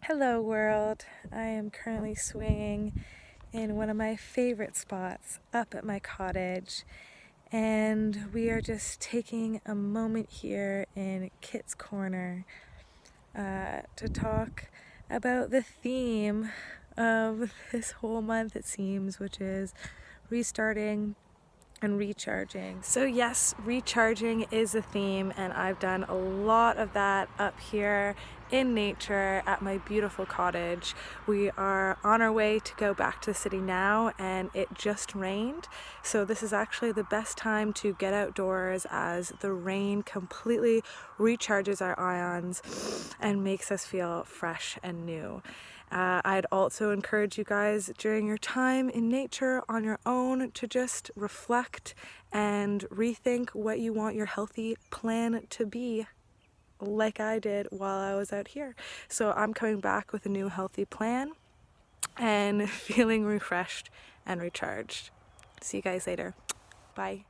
Hello world, I am currently swinging in one of my favorite spots up at my cottage, and we are just taking a moment here in Kit's Corner to talk about the theme of this whole month, it seems, which is restarting and recharging. So yes, recharging is a theme, and I've done a lot of that up here in nature at my beautiful cottage. We are on our way to go back to the city now, and it just rained, so this is actually the best time to get outdoors as the rain completely recharges our ions and makes us feel fresh and new. I'd also encourage you guys during your time in nature on your own to just reflect and rethink what you want your healthy plan to be, like I did while I was out here. So I'm coming back with a new healthy plan and feeling refreshed and recharged. See you guys later. Bye.